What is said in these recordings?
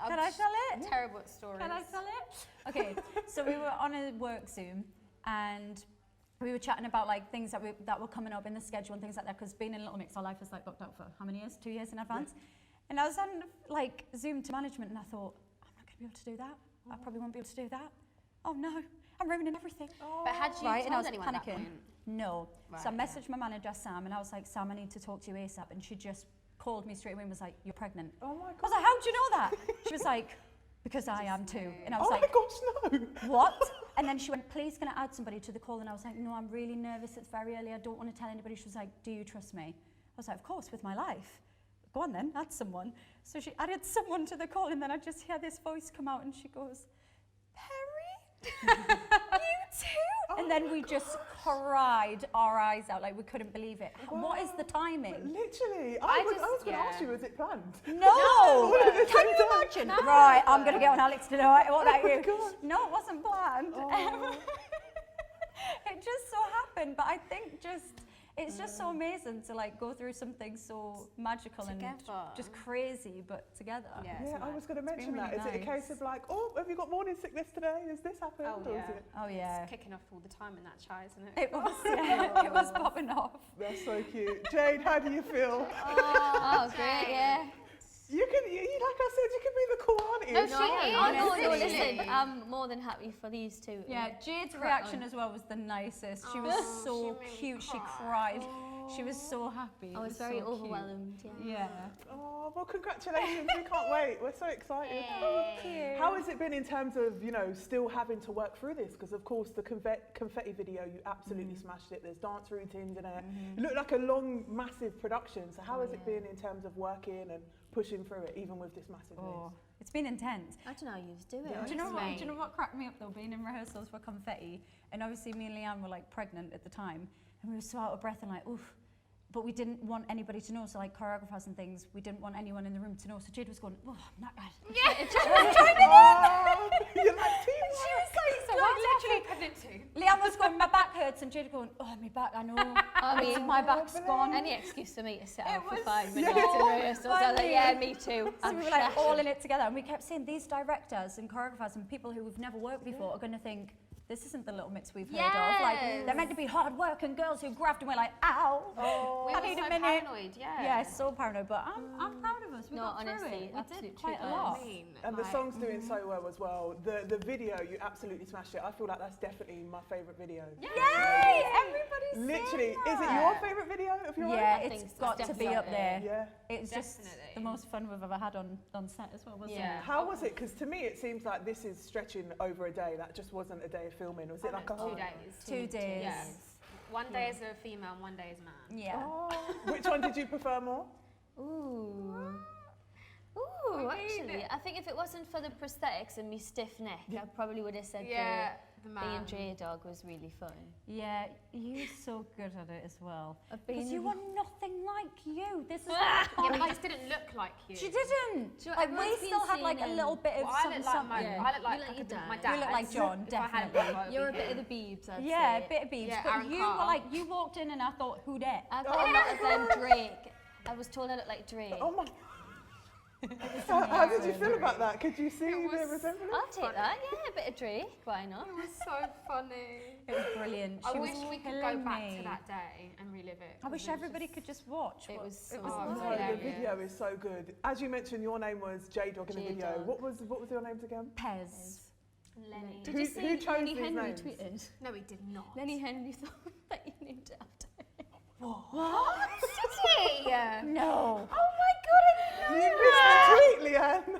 Can I tell it? Terrible at stories. Can I tell it? Okay, so we were on a work Zoom and we were chatting about like things that were coming up in the schedule and things like that, because being in Little Mix, our life is like booked out for how many years? 2 years in advance. Yeah. And I was on like Zoom to management and I thought, I'm not going to be able to do that. I probably won't be able to do that. Oh no, I'm ruining everything. Oh. But had you told anyone at that point? No. Right, so I messaged my manager, Sam, and I was like, Sam, I need to talk to you ASAP. And she just called me straight away and was like, you're pregnant. Oh my God. I was like, how do you know that? She was like, because I am too. And I was like, oh my gosh, no. What? And then she went, please can I add somebody to the call? And I was like, no, I'm really nervous. It's very early. I don't want to tell anybody. She was like, do you trust me? I was like, of course, with my life. Go on then, add someone. So she added someone to the call and then I just hear this voice come out and she goes, Perry? You too? Oh and then we just cried our eyes out, like we couldn't believe it. Wow. What is the timing? Literally. I was going to ask you, was it planned? No! Can you imagine? No. Right, I'm going to get on Alex tonight. What about you? God. No, it wasn't planned. Oh. It just so happened, but I think it's just so amazing to like go through something so magical together. And just crazy, but together. Yeah, I was going to mention that. Is it a case of like, oh, have you got morning sickness today? Has this happened? Oh, yeah. Or is it? It's kicking off all the time in that chai, isn't it? It was, yeah. It was popping off. That's so cute. Jade, how do you feel? Oh, great, yeah. You can, like I said, you can be the cool auntie. No, she is. No, listen, I'm more than happy for these two. Yeah, Jade's reaction as well was the nicest. She was so cute. She cried. She was so happy. I was very overwhelmed. Yeah. Oh, well, congratulations. We can't wait. We're so excited. Thank you. How has it been in terms of, still having to work through this? Because, of course, the confetti video, you absolutely smashed it. There's dance routines in it. It looked like a long, massive production. So how has it been in terms of working and pushing through it, even with this massive news? It's been intense. I don't know how you do it. Yeah. Do you know what cracked me up though, being in rehearsals for confetti, and obviously me and Leanne were like pregnant at the time, and we were so out of breath and like, oof. But we didn't want anybody to know, so like choreographers and things, we didn't want anyone in the room to know. So Jade was going, oh, I'm not bad. Yeah, you're like, team. She was like, so literally pregnant too. Leanne was going, my back hurts, and Jade going, oh, my back, I know. I mean, my back's gone. Any excuse for me to sit out for 5 minutes in rehearsals. I was like, yeah, me too. So we were like all in it together, and we kept saying these directors and choreographers and people who we've never worked before are going to think, this isn't the Little Mix we've heard of. Like, they're meant to be hard working girls who graft, and we're like, ow. We I were need so a minute. paranoid, yeah. Yeah, so paranoid, but I'm proud of us. We got honestly, through it. We did quite a truth. lot. And the song's doing so well as well. The video, you absolutely smashed it. I feel like that's definitely my favourite video. Yay! Everybody's literally, saying is it that. your favourite video of your own? Yeah, it's got to be up there. Yeah. It's just the most fun we've ever had on set as well, wasn't it? How was it? Because to me, it seems like this is stretching over a day. That just wasn't a day of filming. Was it like a whole 2 days? 2 days. Yeah. 1 day as a female and 1 day as a man. Yeah. Oh. Which one did you prefer more? Actually, I think if it wasn't for the prosthetics and me stiff neck, I probably would have said the man. being Dre Dog was really fun. Yeah, you're so good at it as well. Because you were nothing like you. This is Yeah, but I just didn't look like you. She didn't. Like, we still had like a little bit of I look like my dad. You look like John, definitely. You're a bit of the Biebs, I'd yeah, say. a bit of Biebs. Yeah, but Aaron you Carr. were like, you walked in and I thought, who dat? I got a lot of them Drake. I was told I looked like Drake. Oh my. How did you feel about that? Could you see the resemblance? I'll take that, yeah, a bit of Drake, why not? It was so funny. It was brilliant. I wish we could go back to that day and relive it. I wish everybody could just watch. It was so the video is so good. As you mentioned, your name was J-Dog in the video. What was your names again? Pez. Lenny. Did you see Lenny Henry tweeted? No, he did not. Lenny Henry thought that you named it after him. What? Did he? No. Oh my god, I didn't know You missed the tweet, Leanne.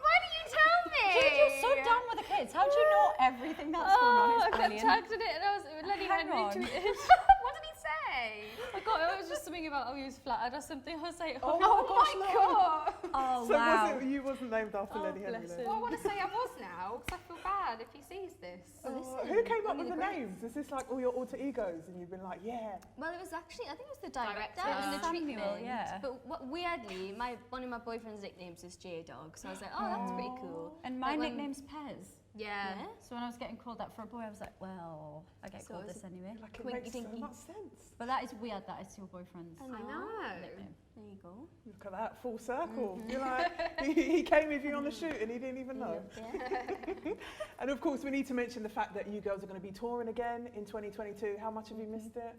Why didn't you tell me? Dude, you're so done with the kids. How do you know everything that's going on? It's I got brilliant. tagged in it and I was Lenny Henry on. tweeted. What did he say? It was just something about he was flattered or something. I was like, Oh Oh my god. Oh, So wow. you wasn't named after Lenny Henry bless then? Well, I want to say I was now because I feel bad if he sees this. Who came up with the names? Is this like all your alter egos and you've been like, yeah? Well, it was actually, I think it was the director Director. and the Samuel, treatment. yeah. But weirdly, one of my boyfriend's nicknames is J-Dog, so I was like, oh, that's pretty cool. And my Like when- nickname's Pez. Yeah. So when I was getting called that for a boy, I was like, well, I get So called is this anyway. Like it Quinky makes so dinky. much sense. But that is weird that it's your boyfriend's I I know. know. nickname. There you go. Look at that, full circle. You're like, he came with you on the shoot and he didn't even know. Yeah. And of course, we need to mention the fact that you girls are going to be touring again in 2022. How much have you missed it?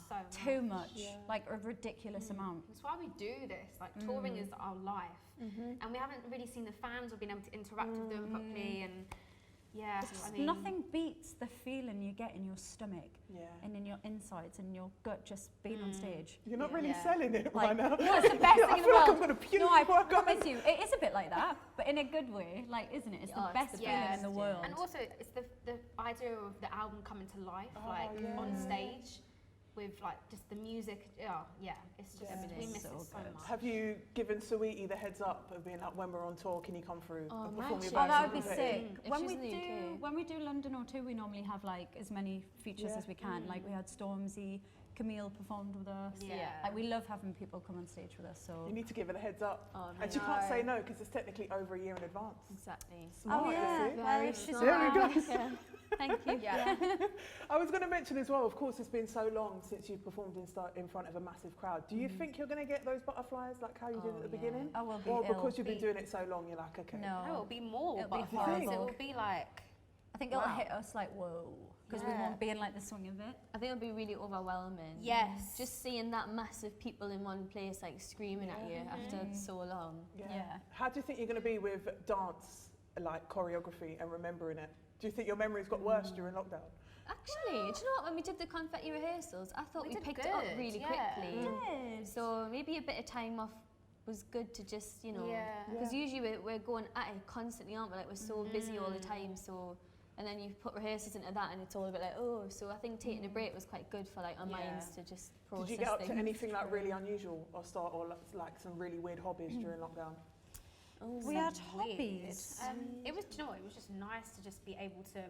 So Too much, Yeah. like a ridiculous amount. That's why we do this. Like touring is our life, and we haven't really seen the fans or been able to interact with them properly. And yeah, It's I mean, nothing beats the feeling you get in your stomach Yeah. and in your insides and your gut just being on stage. You're not Yeah. really Yeah. selling it Like, right now. no, it's the best I thing in the feel like world. I'm going to puke. No, I before I go. promise you, it is a bit like that, but in a good way, like, isn't it? It's the Oh, it's best the feeling in best, the yeah. world. and also it's the idea of the album coming to life, Oh, like yeah. on stage, with like just the music. Oh, yeah, it's just Yeah. we It's miss so it so good. much. Have you given Saweetie the heads up of being like, when we're on tour, can you come through Oh, and perform your magic. Oh, that version would be of it? sick. If When she's we in the do UK. when we do London or two, we normally have like as many features Yeah. as we can. Like we had Stormzy, Camille performed with us. Yeah. Like we love having people come on stage with us. So You need to give her the heads up. Oh, And she no. can't say no because it's technically over a year in advance. Exactly. Smart, you see. well, Very if she's smart. There we go. Yeah. thank you. Yeah. I was going to mention as well, of course, it's been so long since you've performed in front of a massive crowd. Do you think you're going to get those butterflies like how you did Oh, at the yeah. beginning? I will be Or ill. because you've been doing it so long, you're like, okay. No, No, it'll be more It'll be butterflies. horrible. It will be like I think it'll Wow. hit us like whoa, because we Yeah. won't be in like the swing of it. I think it'll be really overwhelming. yes, Just seeing that massive people in one place, like screaming at you after so long. Yeah. How do you think you're going to be with dance, like choreography and remembering it? Do you think your memory's got worse during lockdown? Actually, do you know what? When we did the confetti rehearsals, I thought We we did picked it up good, really yeah. quickly. So maybe a bit of time off was good to just, you know, Yeah. because usually we're going at it constantly, aren't we? Like we're so busy all the time. So, and then you put rehearsals into that, and it's all a bit like, oh. So I think taking a break was quite good for like our Yeah. minds to just process Did you get up to things. anything like really unusual or start or like some really weird hobbies during lockdown? Oh, We had weird. hobbies. It was, do you know what? It was just nice to just be able to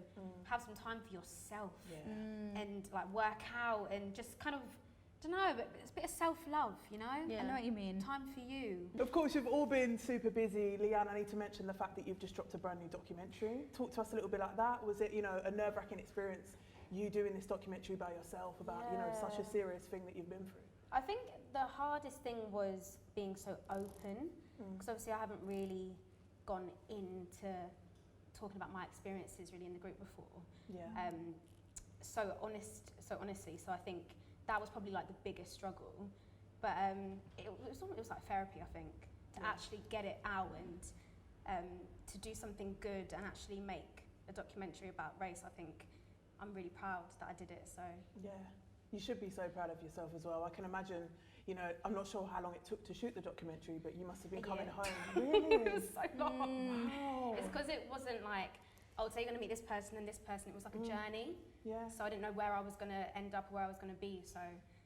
have some time for yourself and like work out and just kind of, don't know, but it's a bit of self-love, you know? I know what you mean. Time for you. Of course, you've all been super busy. Leanne, I need to mention the fact that you've just dropped a brand new documentary. Talk to us a little bit like that. Was it, you know, a nerve-wracking experience, you doing this documentary by yourself about, you know, such a serious thing that you've been through? I think the hardest thing was being so open, because obviously I haven't really gone into talking about my experiences really in the group before. Yeah. So honestly, so I think that was probably like the biggest struggle. But it was like therapy, I think, to actually get it out and to do something good and actually make a documentary about race. I think I'm really proud that I did it. So Yeah. You should be so proud of yourself as well. I can imagine, you know, I'm not sure how long it took to shoot the documentary, but you must have been coming year. home. Really? so long. Wow. It's because it wasn't like, oh, so you're going to meet this person and this person. It was like a journey. Yeah. So I didn't know where I was going to end up or where I was going to be. So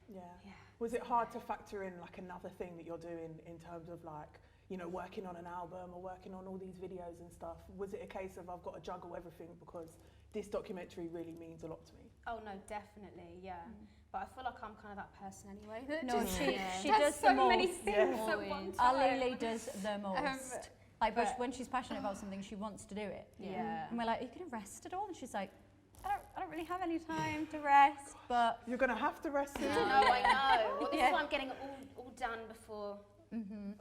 Yeah. yeah. Was it hard to factor in like another thing that you're doing in terms of like, you know, working on an album or working on all these videos and stuff? Was it a case of I've got to juggle everything because this documentary really means a lot to me? Oh no, definitely, yeah. But I feel like I'm kind of that person anyway. That No, just she does does so the many most. things Yeah. at one Our time. Lily does the most. Like, but when she's passionate about something, she wants to do it. Yeah. And we're like, are you going to rest at all? And she's like, I don't really have any time to rest, but You're going to have to rest soon. No, I know. Well, this Yeah. is why I'm getting it all done before.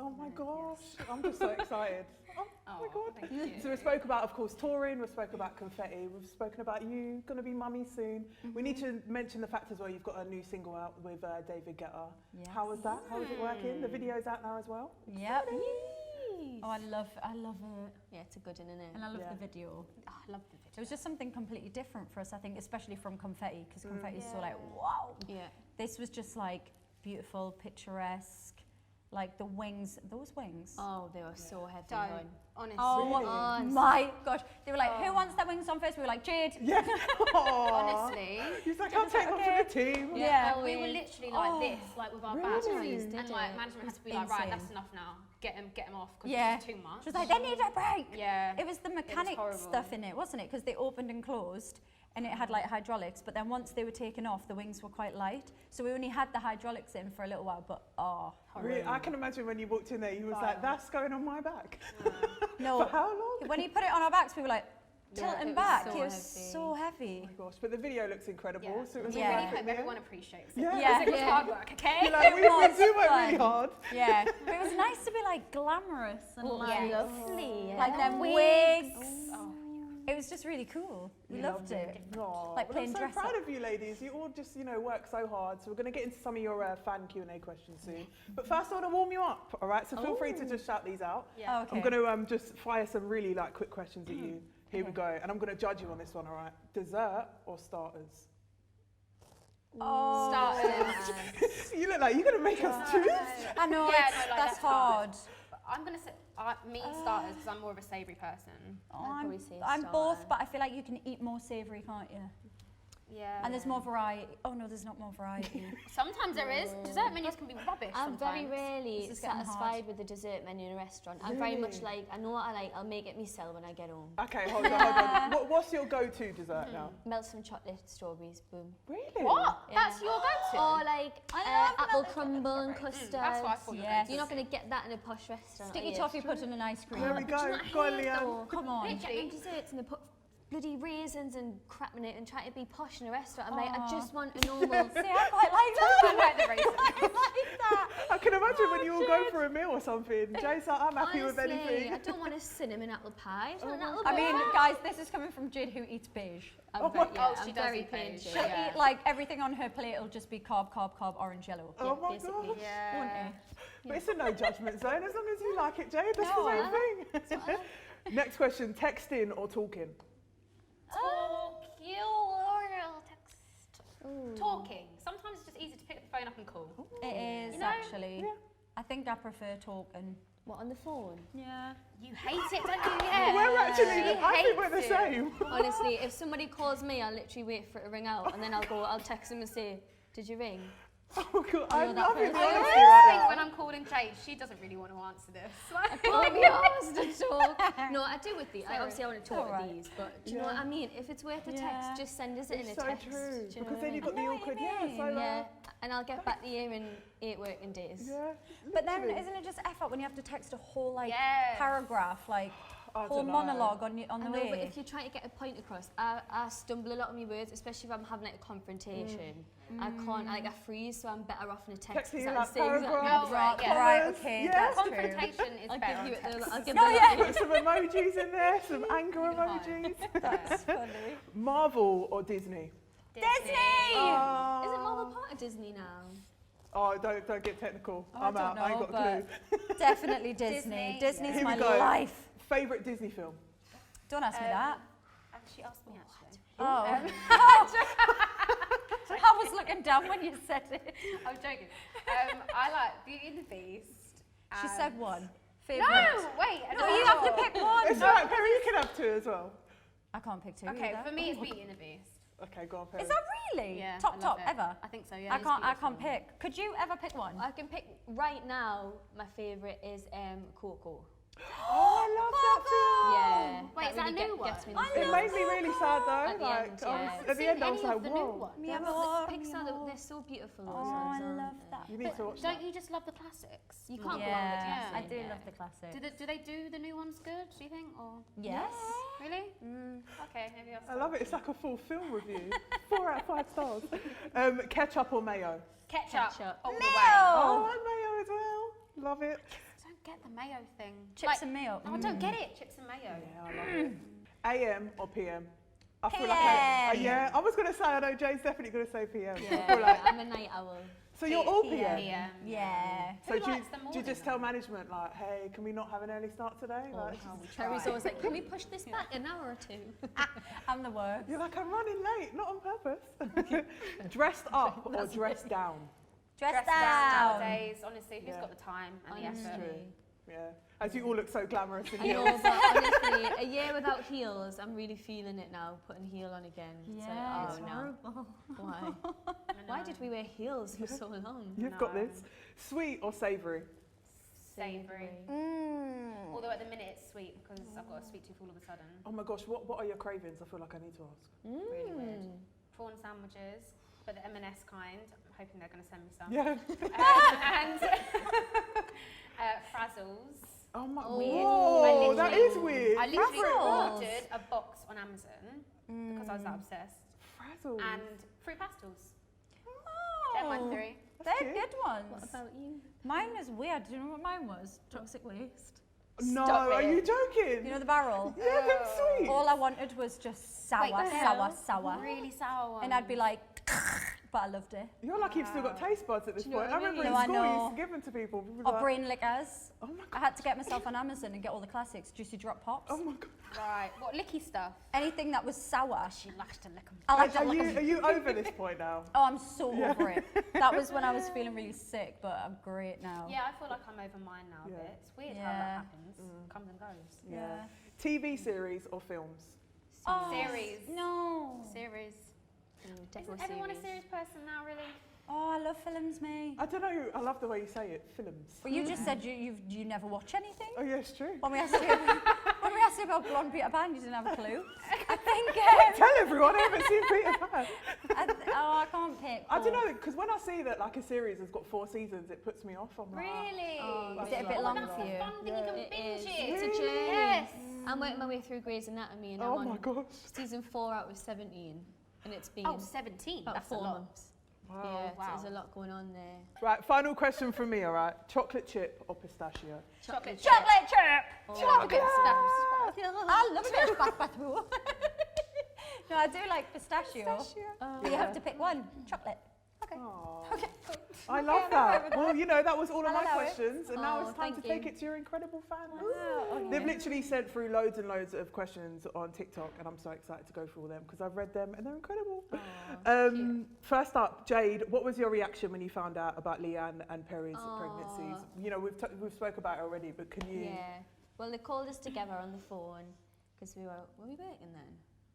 Oh my gosh, I'm just so excited. Oh my God. Thank you. So we spoke about, of course, touring, we spoke about confetti, we've spoken about you going to be mummy soon. We need to mention the fact as well, you've got a new single out with David Guetta. Yes. How was that? How is it working? The video's out now as well? yep. Yes. Oh, I love it. Yeah, it's a good one, isn't it? And I love Yeah. the video. Oh, I love the video. It was just something completely different for us, I think, especially from confetti, because confetti is so Yeah. like, wow. Yeah. This was just like beautiful, picturesque, like the wings, those wings. Oh, they were so heavy Don't. on. Honestly. Oh Really? my gosh. They were like, who wants their wings on first? We were like, Jade. Yeah. Aww. Honestly. He's like, I'll take one for the team. Yeah. We were literally like this, like with our Really? backs. Please And did like it. management has to be like, right, Insane. that's enough now. Get them off because Yeah. it's too much. She was like, they need a break. yeah. It was the mechanic horrible. stuff in it, wasn't it? Because they opened and closed and it had like hydraulics, but then once they were taken off, the wings were quite light. So we only had the hydraulics in for a little while, but Really, I can imagine when you walked in there, you was like, that's going on my back. no. For how long? When he put it on our backs, we were like, tilting it was back. so It was heavy. so Oh heavy. my gosh, but the video looks incredible. Yeah. So it was We Yeah. really amazing. hope everyone appreciates it. Yeah. Yeah. It was Yeah. hard work, okay? You're like, we was do work really fun. hard. Yeah, but it was nice to be like glamorous and like Lovely. like them Wigs. wigs. Oh, It was just really cool. We You loved it. Aw, Like well, playing I'm so dress proud up. of you ladies. You all just, work so hard. So we're going to get into some of your fan Q&A questions soon. But first I want to warm you up, all right? So feel free to just shout these out. yeah. Oh, okay. I'm going to just fire some really quick questions at you. Here we go. And I'm going to judge you on this one, all right? Dessert or starters? Oh. Starters. You look like you're going to make us choose. I know, Yeah, it's, no, like, that's that's hard. But I'm going to say me starters because I'm more of a savoury person. Oh, I'd I'm, probably say I'm starter. both, but I feel like you can eat more savoury, can't you? Yeah. And there's more variety. Oh no, there's not more variety. Sometimes there is. Dessert menus can be rubbish I'm very sometimes. rarely This is getting satisfied with the dessert menu in a restaurant. I'm very much Really? like, I know what I like, I'll make it myself when I get home. Okay, hold on. What's your go-to dessert now? Melt some chocolate, strawberries, boom. Really? What? Yeah. That's your go-to? Or like I love apple melted crumble and strawberries. custard. That's what I thought you were Yes. You're not going to get that in a posh restaurant. Sticky are you? toffee pudding and ice cream. There we go. Do you not Go on, hate Leanne. though? Come on. They get them desserts and they put bloody raisins and crap in it and try to be posh in a restaurant. I'm like, I just want a normal. See, I quite like I that. like the raisins. I like that. I can imagine when you all go for a meal or something. Jay's like, I'm happy with Honestly, anything. I don't want a cinnamon apple pie. I just want an apple I pie. mean, guys, this is coming from Jade who eats beige. I'm Oh very, my- yeah, Oh, she I'm does very eat plain. beige. Jade, She'll Yeah. eat like everything on her plate will just be carb, orange, yellow. Oh my basically. god. Won't Yeah. it? But it's a no judgment zone as long as you like it, Jade. That's No, the I main thing. Next question, texting or talking? Talking. Sometimes it's just easy to pick the phone up and call. It is You know? actually. Yeah. I think I prefer talking. What, on the phone? Yeah. You hate it, don't you? Yeah. We're actually, She I think we're the hates it. same. Honestly, if somebody calls me, I'll literally wait for it to ring out and then I'll text them and say, did you ring? Oh god, I You're that love it. person. I Honestly, always right think now. when I'm calling Jade, she doesn't really want to answer this. Like, Can't be asked at all. No, I do with these. Sorry. Obviously, I want to It's talk alright. with these, but do you know what I mean? If it's worth a Yeah. text, just send us it in It's a so text. true. Do you know Because what then I you've mean? got the I know awkward, what you yeah, so mean. Yeah, and I'll get back to you in 8 working days. yeah. But then literally. isn't it just effort when you have to text a whole like Yes. paragraph, like I whole dunno. monologue on the I know, way? but if you're trying to get a point across, I stumble a lot on my words, especially if I'm having like a confrontation. I can't, I freeze, so I'm better off in a text. Texting 'cause you I like say exactly paragraphs, Oh, right, yeah. Right, colours, okay, yeah. that's true. confrontation is I'll better give you on text. I'll give No, them yeah. Put some emojis in there, some anger You can hide. emojis. That's funny. Marvel or Disney? Disney! Oh. Isn't Marvel part of Disney now? Oh, don't get technical. Oh, I I'm don't out. I ain't know, got a clue. Definitely Disney. Disney. Disney's Here we my go. life. Favourite Disney film? Don't ask me that. She asked me actually. Oh. I was looking down when you said it. I was joking. I like Beauty and the Beast. She and- said one. No, Favourite. wait. No, you have to pick one. It's alright, Perry, you can have two as well. I can't pick two. Okay, either. for me it's Beauty and the Beast. Okay, go on, Perry. Is that really? Yeah, Top I love it. ever? I think so. Yeah. I it's can't beautiful. pick. Could you ever pick one? I can pick right now. My favourite is Coco. Oh, I love that film. Yeah. Wait, is that a really new gets me in one? the It feels. made me really sad though. At the like, end, I was- yeah. at the end, I was Seen any like, of the new whoa. ones? Mi Yeah, amor, but mi Pixar, amor. they're so beautiful. those Oh, ones, I aren't love they? that. You need to watch Don't that. you just love the classics? You can't go wrong with Yeah, Disney. I do yeah. love the classic. Do they do the new ones good? Do you think? Or Yes. really? Okay, maybe I'll. I love it. It's like a full film review. 4 out of 5 stars. Ketchup or mayo? Ketchup. Ketchup. All the Mayo. way. Oh, and mayo as well. Love it. I don't get the mayo thing. Chips and mayo. No, I don't get it. Chips and mayo. Yeah, I love it. AM or PM? I feel like PM. yeah, I was going to say, I know Jay's definitely going to say PM. I feel Yeah, like, I'm a night owl. so you're all PM. PM? Yeah. So Who do you, likes the do you morning just tell one? management like, hey, can we not have an early start today? Like, Terry's always like, can we push this back an hour or two? I'm the worst. you're like, I'm running late, not on purpose. Dressed up or dressed down? Dressed Dressed down. nowadays, honestly, who's Yeah. got the time and the effort? Honestly. Yeah. As you all look so glamorous in I heels. know, but honestly, a year without heels, I'm really feeling it now, putting heel on again. It's Yeah, like, it's oh no, horrible. why? Why did we wear heels for so long? You've got No. this. Sweet or savoury? Savoury. Although at the minute it's sweet because I've got a sweet tooth all of a sudden. Oh my gosh, what are your cravings? I feel like I need to ask. Really weird. Mm. Prawn sandwiches, but the M&S kind. I'm hoping they're going to send me some. Yeah. And Frazzles. Oh my, Weird. whoa, I that literally- is weird. I literally Frazzles. ordered a box on Amazon because I was that obsessed. Frazzles. And fruit pastels. Oh, They're my three. they're cute. good ones. What about you? Mine was weird. Do you know what mine was? Toxic waste. No, Stop are it. you joking? You know the barrel? Yeah, that's sweet. All I wanted was just sour, Wait, the sour, hell? sour. Really sour one. And I'd be like, but I loved it. You're lucky you've still got taste buds at this Do you know point. what I I remember mean? in No, I school you know. used to give them to people. People Or were like, brain lickers. oh my I god. had to get myself on Amazon and get all the classics, Juicy Drop Pops. Oh my god. Right. What, licky stuff? Anything that was sour. She likes to lick them. I like to Are lick you, 'em. are you over this point now? Oh, I'm so over it. That was when I was feeling really sick, but I'm great now. Yeah, I feel like I'm over mine now a Yeah. bit. It's weird how Yeah. that happens. Comes and goes. Yeah. TV series or films? Oh, Series. No. Series. Ooh, Isn't everyone a serious person now, really? Oh, I love films, me. I don't know. I love the way you say it. Films. But you just said you never watch anything. Oh yeah, it's true. When we asked you about Blonde Peter Pan, you didn't have a clue. I think. Tell everyone I haven't seen Peter Pan. I can't pick. I don't know because when I see that like a series has got 4 seasons, it puts me off. I'm like, Really? Oh, Is it a bit long that's for the you? fun thing, you can It binge is. it. It's a journey. Yes. I'm working my way through Grey's Anatomy and oh I'm my on gosh. season 4 out of 17 and it's been Oh, 17. about That's 4 a lot. months. Wow. Yeah, so Wow. there's a lot going on there. Right, final question from me. All right, chocolate chip or pistachio? Chocolate Chocolate chip. Oh, Chocolate! I love a bit of bakbatu. No, I do like pistachio. Oh. But you have to pick one. Chocolate. Aw. Okay. I love I'm all over that. Well, you know, that was all of I'll my allow it. questions, and now Oh, it's time to thank take you. it to your incredible fans. Oh, They've okay. literally sent through loads and loads of questions on TikTok, and I'm so excited to go through all them because I've read them and they're incredible. First up, Jade, what was your reaction when you found out about Leanne and Perry's pregnancies? You know, we've spoke about it already, but can you? Yeah. Well, they called us together on the phone because were we working then?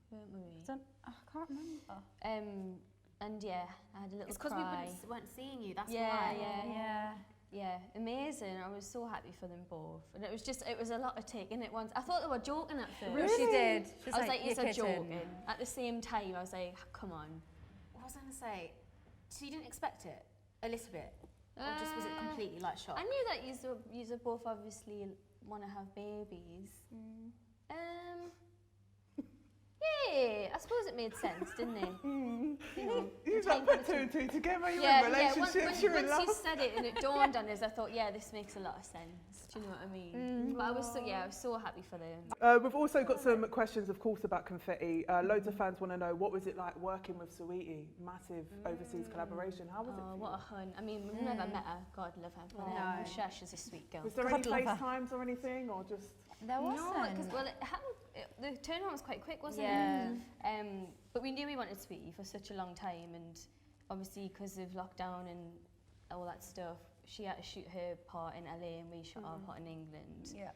Weren't we? I can't remember. And yeah, I had a little It's because we cry. weren't seeing you. That's Yeah, why. yeah. Yeah. Yeah, amazing. I was so happy for them both. And it was a lot of taking it once. I thought they were joking at first. Really? She did. She I was like, "You're you're kidding." joking. At the same time, I was like, come on. What was I going to say? So you didn't expect it? A little bit? Or just was it completely like shocked? I knew that you both obviously want to have babies. Yeah, I suppose it made sense, didn't it? You know, You've time like put for 2 the and 2 together, you're yeah, in yeah. relationships, you're in Once love. you said it and it dawned on us, I thought, yeah, this makes a lot of sense. Do you know what I mean? But I was so happy for them. We've also got some questions, of course, about confetti. Loads of fans want to know, what was it like working with Saweetie? Massive overseas collaboration. How was it Oh, for what a hun. I mean, we've never met her. God love her. But No. I'm sure she's a sweet girl. you? Was there God any love her. FaceTimes or anything, or just... There No, wasn't. because well, it happened. The turnaround was quite quick, wasn't Yeah. it? But we knew we wanted Sweetie for such a long time, and obviously because of lockdown and all that stuff, she had to shoot her part in LA, and we shot our part in England. Yeah.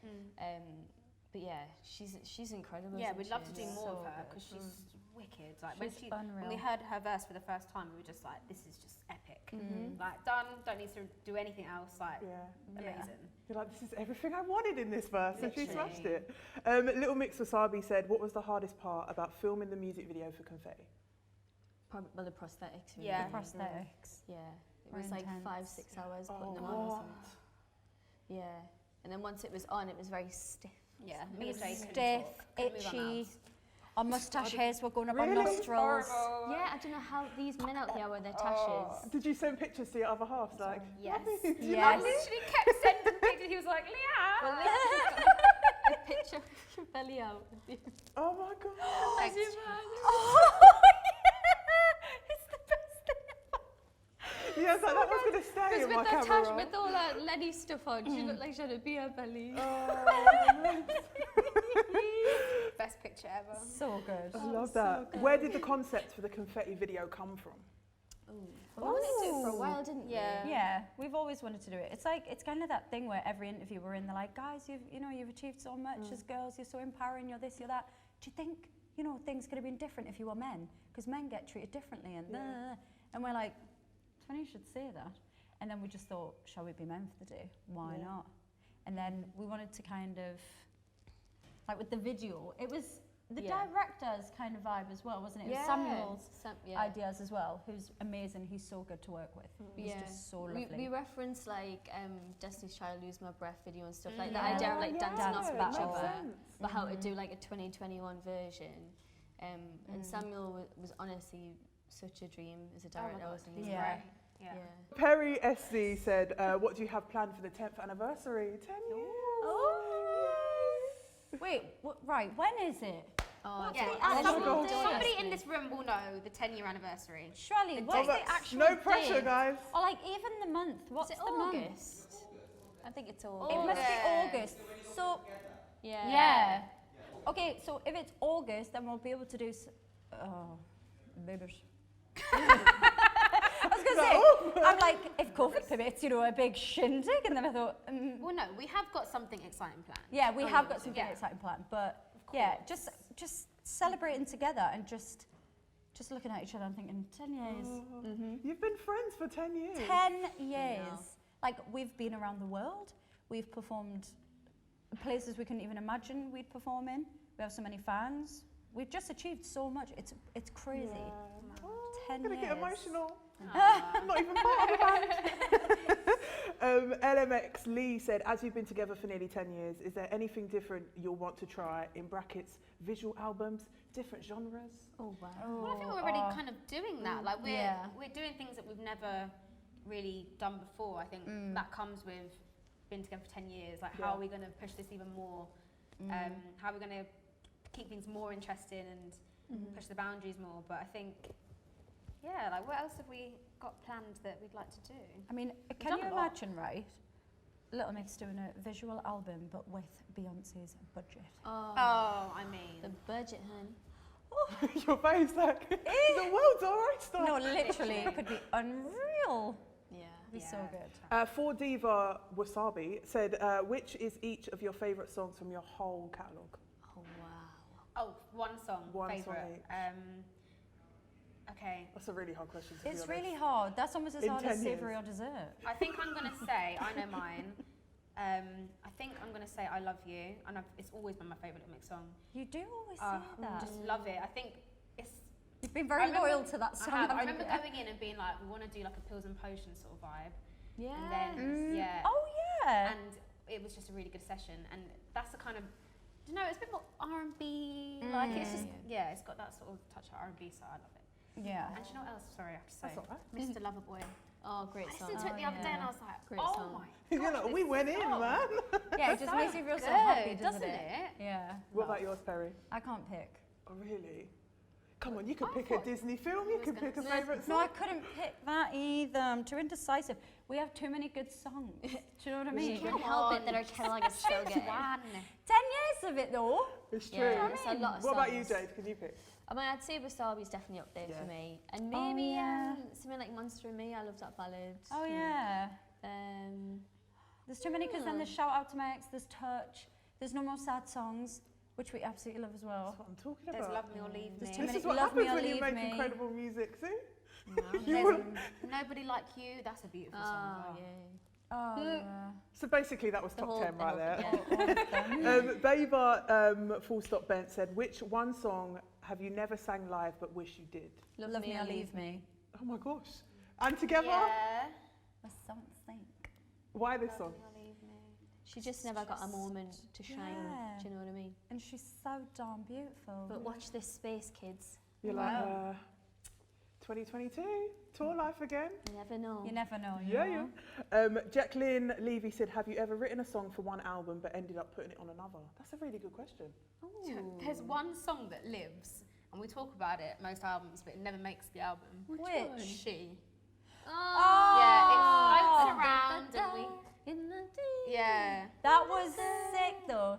But yeah, she's incredible. Yeah, isn't we'd love to she? do more So of her good. because she's wicked. Like when She's when we unreal. heard her verse for the first time, we were just like, this is just epic. Like done, don't need to do anything else. Like Yeah. amazing. You're like, this is everything I wanted in this verse, and she Literally. smashed it. Little Mix Wasabi said, what was the hardest part about filming the music video for Confetti? Probably well, the prosthetics. really. Yeah. The prosthetics. Yeah, it Were was like intense. 5-6 hours putting Oh, them on. Or what? something. Yeah, and then once it was on, it was very stiff. Yeah, It me was and Jay couldn't stiff, talk, couldn't move our itchy. mouths. Our moustache hairs were going up our Really? nostrils. Yeah, I don't know how these men out there wear their tashes. Did you send pictures to your other half? Like, Yes. Yes. Literally kept sending pictures. He was like, Leah. Well, a picture of your belly out. oh my God. Thanks. Oh, yeah. It's the best thing. Yeah, so that was going to stay Because in my with that camera. tash, with all that Lenny stuff on, she looked like she had a beer belly. Best picture ever. So good. I love that. Where did the concept for the confetti video come from? We wanted to do it for a while, didn't we? Yeah. Yeah, we've always wanted to do it. It's kind of that thing where every interview we're in, they're like, guys, you've achieved so much as girls. You're so empowering. You're this, you're that. Do you think things could have been different if you were men? Because men get treated differently, and and we're like, it's funny you should say that. And then we just thought, shall we be men for the day? Why not? And then we wanted to kind of, like with the video, it was the Yeah. director's kind of vibe as well, wasn't it? It was Yeah. Samuel's Yeah. ideas as well, who's amazing. He's so good to work with. He's Yeah. just so We lovely. reference like Destiny's Child Lose My Breath video and stuff like the Yeah. idea of like dancing Dance off each battle. other, sense. but how to do like a 2021 version. And Samuel was honestly such a dream as a Oh my director, God, wasn't he's he? Yeah. great. Yeah. Yeah. Perry SC said, what do you have planned for the 10th anniversary? 10 years. Wait, right, when is it? Oh, Yeah, the actual date? somebody in this room will know the 10-year anniversary. Surely, The what's Oh, the actual no pressure, date? guys. Or like even the month. What's Is it the month? August? I think it's August. It must be Yeah. August. So, Yeah. yeah. Okay, so if it's August, then we'll be able to do. Oh, babies. I was going to say, I'm like, if COVID permits, you know, a big shindig, and then I thought, Well, no, we have got something exciting planned. yeah, we have got something Yeah. exciting planned, but yeah, just celebrating together and just looking at each other and thinking, 10 years. You've been friends for 10 years. 10 years. Like, we've been around the world. We've performed places we couldn't even imagine we'd perform in. We have so many fans. We've just achieved so much. It's crazy. Yeah. 10 I'm going to get years. emotional. I'm not even part of the band. LMX Lee said, as you've been together for nearly 10 years, is there anything different you'll want to try, in brackets, visual albums, different genres? Oh wow. Well, I think we're already kind of doing that. Like we're doing things that we've never really done before. I think that comes with being together for 10 years. Like, how are we going to push this even more? How are we going to keep things more interesting and push the boundaries more? But I think, yeah, like what else have we got planned that we'd like to do? I mean, can done you a lot. imagine, right? Little Mix doing a visual album, but with Beyonce's budget. Oh, I mean, The budget, hun. Your face, like, the world's alright stuff. No, literally, it could be unreal. Yeah. It'd be so Yeah. good. For Diva Wasabi said, which is each of your favourite songs from your whole catalogue? Oh wow. oh, one song, One song favourite. each. Okay, That's a really hard question to be It's honest. really hard. That's almost as In hard 10 as years. savoury or dessert. I think I'm gonna say I know mine. I think I'm gonna say I Love You, and it's always been my favourite Little Mix song. You do always I say that. just love it. I think it's. You've been very remember- loyal to that I song. have. I haven't remember you? going in and being like, we want to do like a pills and potions sort of vibe, Yeah. and then yeah, Oh yeah. and it was just a really good session, and that's the kind of. You know, it's a bit more R&B. Like it's just yeah, it's got that sort of touch of R&B, so I love it. Yeah. And do you know what else? Sorry, I have to say, That's alright. Mr. Loverboy. Oh, great I song. listened to it the other day and I was like, Great oh song. my You're gosh, like, this we went in, song. man. Yeah, it just So makes you feel so good, happy, doesn't it? it? Yeah. What about yours, Perry? I can't pick. Oh, really? Come on, you could I pick a thought Disney film, you you was could gonna pick a say- favourite No, song. I couldn't pick that either. I'm too indecisive. We have too many good songs. Do you know what I We mean? do. Can't help it that our catalog is so good. One. 10 years of it though. It's true. Yeah, it's a lot of What about you, songs. Jade? Can you pick? I mean, I'd say Wasabi's definitely up there Yeah. for me. And Oh, maybe yeah. something like Monster and Me, I love that ballad. Oh yeah. There's too many because then there's Shout Out to My Ex, there's Touch, there's No More Sad Songs, which we absolutely love as well. That's what I'm talking There's about. Love Me or Leave There's Me. too This many- is what Love Me happens or when you Leave make Me. incredible music, see? There's Nobody Like You. That's a beautiful Oh, song. as well. yeah. Oh yeah. So basically that was The top whole- 10 the right whole- there. yeah. All of them. Baber Full Stop Bent said, which one song have you never sang live but wish you did? Love Me or Leave Me. Oh my gosh. And together? Yeah. Or something. Why this Love song? Me or Leave Me. She just never got a moment to shine. Yeah. Do you know what I mean? And she's so darn beautiful. But watch this space, kids. You're Wow. like, 2022, tour life again. You never know. You never know. You Yeah, know? yeah. Jacqueline Levy said, have you ever written a song for one album but ended up putting it on another? That's a really good question. There's one song that lives, and we talk about it most albums, but it never makes the album. Which? She. Oh. Yeah, it floats around, and we. In the deep. Yeah. That was sick though.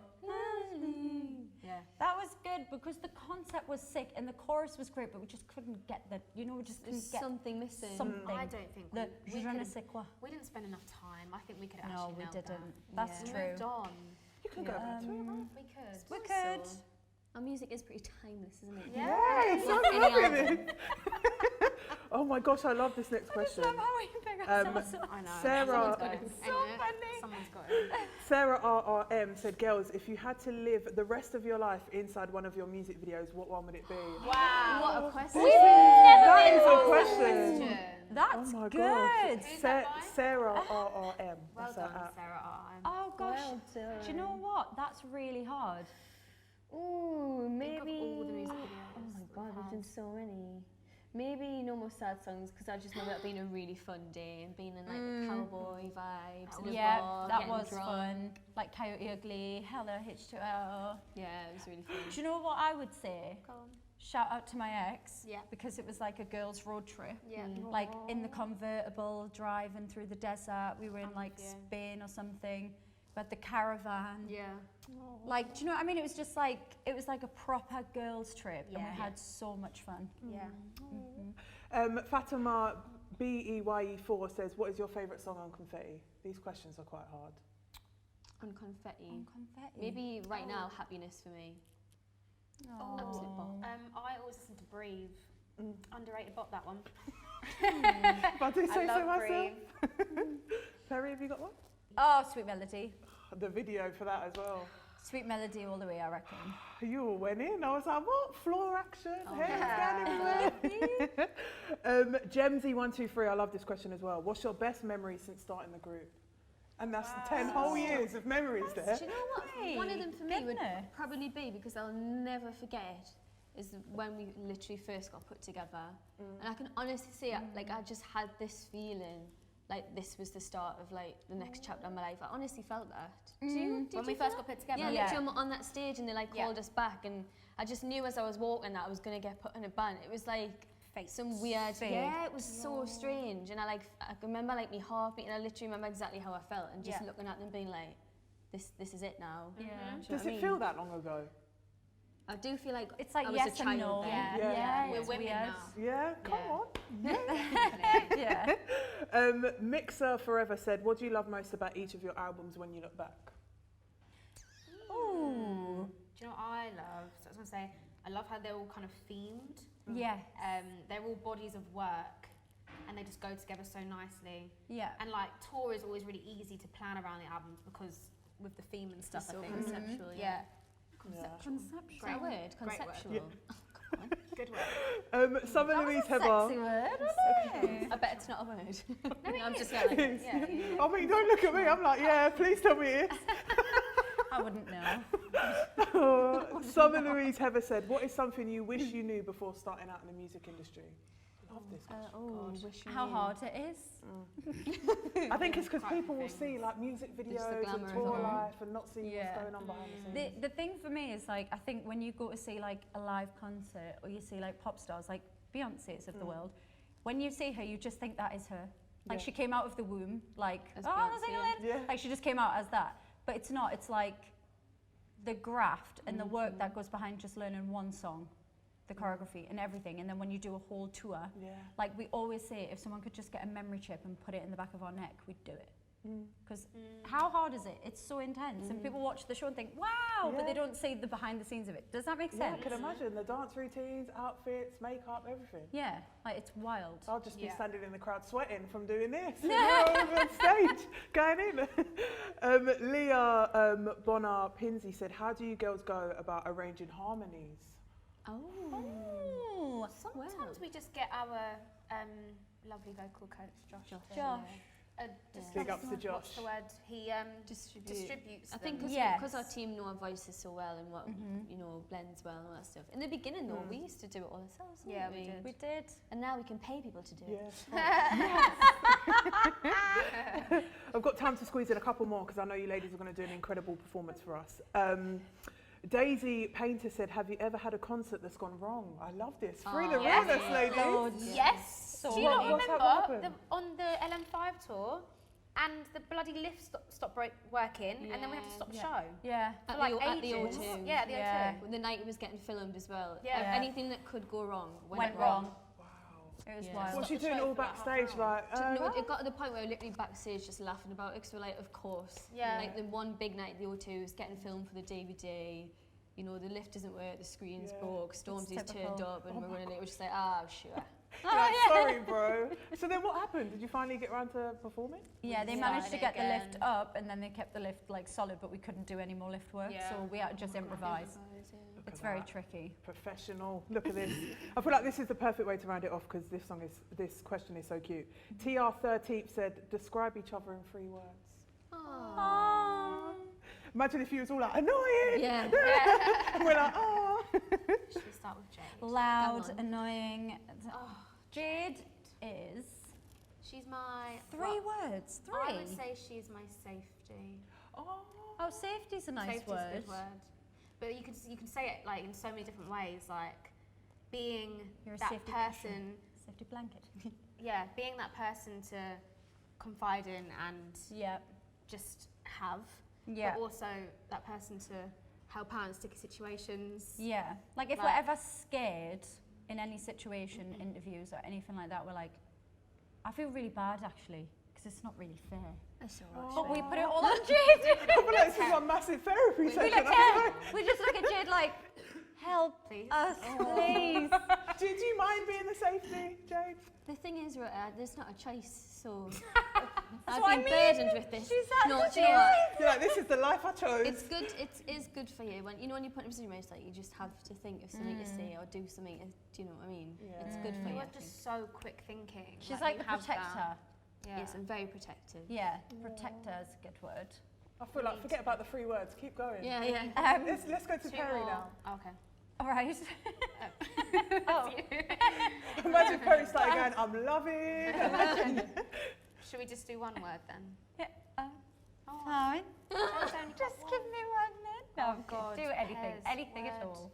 Yeah. That was good because the concept was sick and the chorus was great, but we just couldn't get the, we just couldn't There's get something missing. something. I don't think The we je ne could- sais quoi. we didn't spend enough time. I think we could have No, actually we nailed didn't. that. That's We true. moved on. You can go back to it, right? We could. We could. So, our music is pretty timeless, isn't it? Yeah. Yes, I'm Any loving album. it. Oh my gosh, I love this next I just question. love how we pick I know. Sarah- Someone's got it. So funny. Someone's got it. Sarah RRM said, girls, if you had to live the rest of your life inside one of your music videos, what one would it be? Wow. What a question. That is a question. That's Oh my good. gosh. Who's that by? Sarah RRM. Well That's her done, app. Sarah. Oh gosh. Well done. Do you know what? That's really hard. Ooh, Think of maybe. all the music Oh videos my we've god, we've had. done so many. Maybe No More Sad Songs, because I just remember that being a really fun day and being in like the cowboy vibes. in a Yeah, bar, that getting was drunk. fun. Like Coyote Ugly, Hello H2O. Yeah, it was really fun. Do you know what I would say? Go on. Shout out to my ex. Yeah. Because it was like a girls' road trip. Yeah. Like in the convertible, driving through the desert. We were in I'm like with you. Spain or something. We had the caravan. Yeah. Like, do you know what I mean? It was like a proper girls' trip, and Yeah. we had so much fun. Yeah. Fatima BEYE4 says, what is your favourite song on Confetti? These questions are quite hard. On confetti. On confetti. Maybe right now, happiness for me. Oh. Absolute bop. I always listen to Breathe. Underrated bop, that one. If I do say I so love myself. Breathe. Perry, have you got one? Oh, Sweet Melody. The video for that as well. Sweet Melody all the way, I reckon. You all went in. I was like, what? Floor action? Oh, Hair's yeah. down everywhere. Gemsy123, I love this question as well. What's your best memory since starting the group? And that's 10 whole years of memories there. Do you know what? Hey, One of them for me would goodness. probably be, because I'll never forget, is when we literally first got put together. And I can honestly say, like, I just had this feeling like this was the start of like the next chapter of my life. I honestly felt that. Did you When we feel first that? got put together. Yeah, Yeah. literally on that stage, and they like Yeah. called us back, and I just knew as I was walking that I was gonna get put in a band. It was like Fate. some weird, Fate. yeah, it was so strange. And I remember like my heart beating. I literally remember exactly how I felt, and just Yeah. looking at them, being like, this is it now. Yeah. Do you know Does what I it mean? feel that long ago? I do feel like It's like I was yes a child and no. then. Yeah. Yeah. We're it's women weird. now. Yeah, come Yeah. on. Yeah. Mixer Forever said, what do you love most about each of your albums when you look back? Ooh. Do you know what I love? So I was going to say, I love how they're all kind of themed. Yeah. They're all bodies of work and they just go together so nicely. Yeah. And like tour is always really easy to plan around the albums because with the theme and stuff, so I think. conceptual, Yeah. Conceptual. Is that a word? Great word. Conceptual. Good work. Summer That was Louise a sexy Heber. word, wasn't it? I bet it's not a word. No, I'm just like, yeah. I mean, don't look at me. I'm like, yeah, please tell me it I wouldn't know. is. Summer Louise Heber said, what is something you wish you knew before starting out in the music industry? Love this question. Wish you How knew. hard it is. I think it's because Quite people will things. see like music videos Just the and glamour of tour it all. life and not see Yeah. what's going on behind the scenes. The thing for me is like I think when you go to see like a live concert or you see like pop stars like Beyonce's of the world, when you see her you just think that is her. Like Yeah. she came out of the womb like As oh Beyonce, I'm singing yeah. like she just came out as that. But it's not. It's like the graft and the work that goes behind just learning one song, the choreography and everything. And then when you do a whole tour, Yeah. like we always say, if someone could just get a memory chip and put it in the back of our neck, we'd do it. Because how hard is it? It's so intense. And people watch the show and think, wow, but Yeah. they don't see the behind the scenes of it. Does that make Yeah, I sense? can imagine the dance routines, outfits, makeup, everything. Yeah, like it's wild. I'll just be Yeah. standing in the crowd sweating from doing this. Over on stage, going in. Leah Bonner Pinsey said, how do you girls go about arranging harmonies? Oh, Sometimes we just get our lovely vocal coach, Josh. to, Josh. Big ups to what's Josh. the word? He Distribute. distributes I think them. because our Yes. team know our voices so well and what you know blends well and all that stuff. In the beginning though, we used to do it all ourselves. Didn't Yeah, we did. we did. And now we can pay people to do it. Yes. I've got time to squeeze in a couple more because I know you ladies are going to do an incredible performance for us. Daisy Painter said, have you ever had a concert that's gone wrong? I love this. Free the yes. realness, ladies. Lord, Yes. So Do you not what's remember happened? on the LM5 tour and the bloody lift stopped working and then we had to stop the Yeah. show? Yeah. For At like the O- at the ages. O2. Yeah, at the Yeah. O2. When the night it was getting filmed as well. Yeah. Yeah. Anything that could go wrong Went wrong. It was Yeah. wild. What's she Stop the doing show all for like half backstage? an hour. Like, No, it got to the point where we were literally backstage just laughing about it because we're like, of course. Yeah. Like the one big night at the O2 was getting filmed for the DVD. You know, the lift doesn't work, the screen's Yeah. broke, Stormzy's typical. turned up and we're running late. We're just like, ah, sure. You're like, sorry, bro. So then what happened? Did you finally get around to performing? Yeah, they We managed to started get the lift again. up, and then they kept the lift like solid, but we couldn't do any more lift work, Yeah. so we had to just improvise. Look It's at very that. tricky. Professional. Look at this. I feel like this is the perfect way to round it off because this question is so cute. TR13 said, describe each other in 3 words. Imagine if you was all like, annoying. Yeah. And we're like, oh. Should we start with Jade? Loud, Come on. annoying. Oh, Jade is she's my... 3 well, words. 3. I would say she's my safety. Oh. Oh, safety's a nice Safety's word. a good word. But you can say it like in so many different ways, like being You're a that safety person. cushion. Safety blanket. Yeah, being that person to confide in and Yeah. just have. Yeah. But also that person to help out in sticky situations. Yeah. Like if Like- we're ever scared in any situation, interviews or anything like that, we're like, I feel really bad actually, because it's not really fair. That's all right. But we put it all on Jade. I feel like this is one massive therapy we session. look at, we just look at Jade like, help Please. us, please. Do you mind being the safety, Jade? The thing is, there's not a choice, so That's I've what I been mean. burdened with this. She's that No, do you know serious. what? You're like, this is the life I chose. It's good. It is good for you when you put in a position where it's like you just have to think of something to say or do something. Do you know what I mean? Yeah. It's good for You you. are I think. just so quick thinking. She's like you the have that. protector. Yeah. Yes, I'm very protective. Yeah, protector is a good word. I feel like, forget about the 3 words. Keep going. Yeah, yeah. Let's go to 2 Perry more. now. Oh, okay. All right. Oh. Imagine Perry started going, I'm loving. Should we just do 1 word then? Yeah, Oh, fine. I've only got Just give me 1 minute. No, Oh, I'm kidding. God, Do anything, Pez anything at word. all.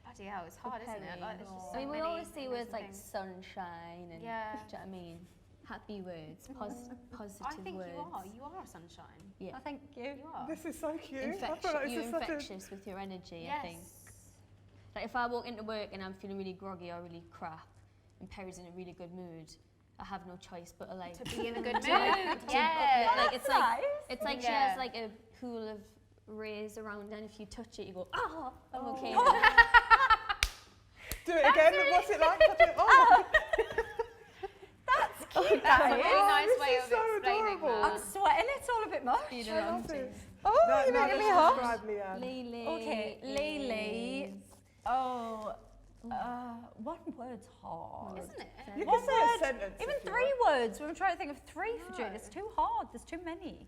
Bloody hell, it's hard, isn't it? Like, there's just so I mean, we many always see words like things. sunshine and Yeah. do you know what I mean? Happy words, positive I think words. you are a sunshine. Yeah. Oh, thank you. You are. This is so cute. I feel like You're this is such a... infectious with your energy, Yes. I think. Like if I walk into work and I'm feeling really groggy or really crap and Perry's in a really good mood, I have no choice but to like To be in a good mood. to- Yeah. like it's like nice. it's like she Yeah. has like a pool of rays around and if you touch it you go, oh, I'm okay. Do it again. What's it like? Touch it. Oh, That's cute, That's a guys. really nice this way is of so explaining adorable. I'm that. sweating. It's all a bit much. You I know, love this. Oh, Now you're making let's me hot. describe Leanne. Lily. Okay, Lily. is- Oh, 1 word's hard. Isn't it? You One can say a word, sentence. even if you 3 want. words. We were trying to think of 3 for Jade. It's too hard. There's too many.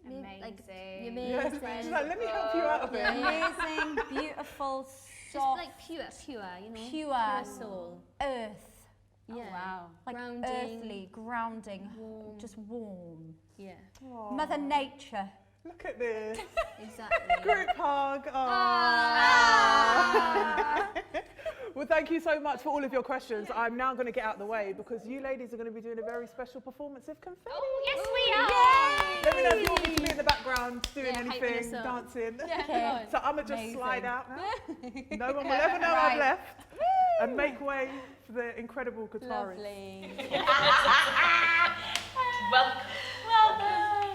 Maybe, like, Amazing. you're Yeah, amazing. she's like, let me help you out of it. Yeah. Amazing, beautiful, Just soft, like pure, you know, Pure. soul. earth, Yeah. Oh, wow. like Grounding. earthly, grounding, Warm. just warm. Yeah, Aw, Mother Nature. Look at this. exactly. Group hug. Aw. Ah. Well, thank you so much for all of your questions. I'm now going to get out of the way because you ladies are going to be doing a very special performance of confetti. Oh, yes, we are. Let me know if you want me to be in the background doing Yeah, hyping anything, us up. dancing. Okay. So I'm going to just Amazing. slide out now. No one will ever know I've Right. left. And make way for the incredible guitarist. Lovely. Welcome.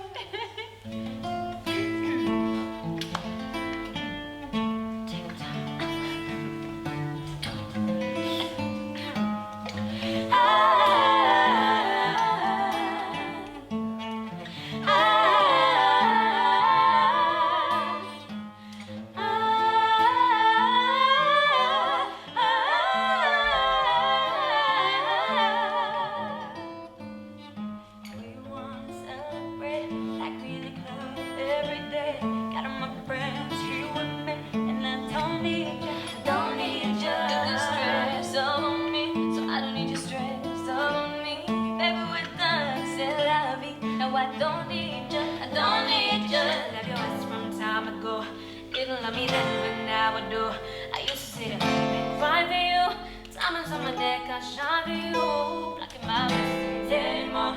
We wanna celebrate like really could every day. Got 'em my friends here with me, and I don't need you. Don't need you to stress on me, so I don't need your stress on me. Baby, we're done, c'est la vie. No, I don't need you. I don't need you. Love your ass from time ago. Didn't love me then, but now I do. I used to say that I've been fine for you. Diamonds on my neck, I shine for you. Blocking my blessings anymore.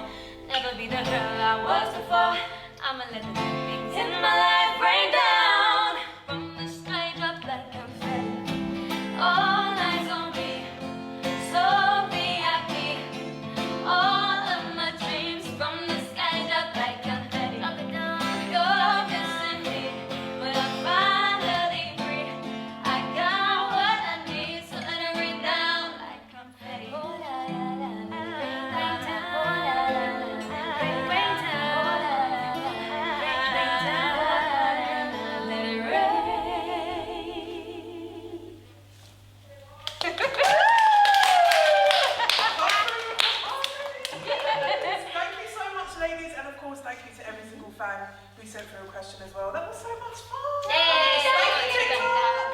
Never be the girl I was before. I'ma let the good things in my life rain down from the sky, drop like confetti. All eyes on me, so VIP. All of my dreams from the sky, drop like confetti. Drop it down, you're missing me, but I'm finally free. I got what I need, so let it rain down we sent through a question as well. That was so much fun. Yay! Thank you, TikTok.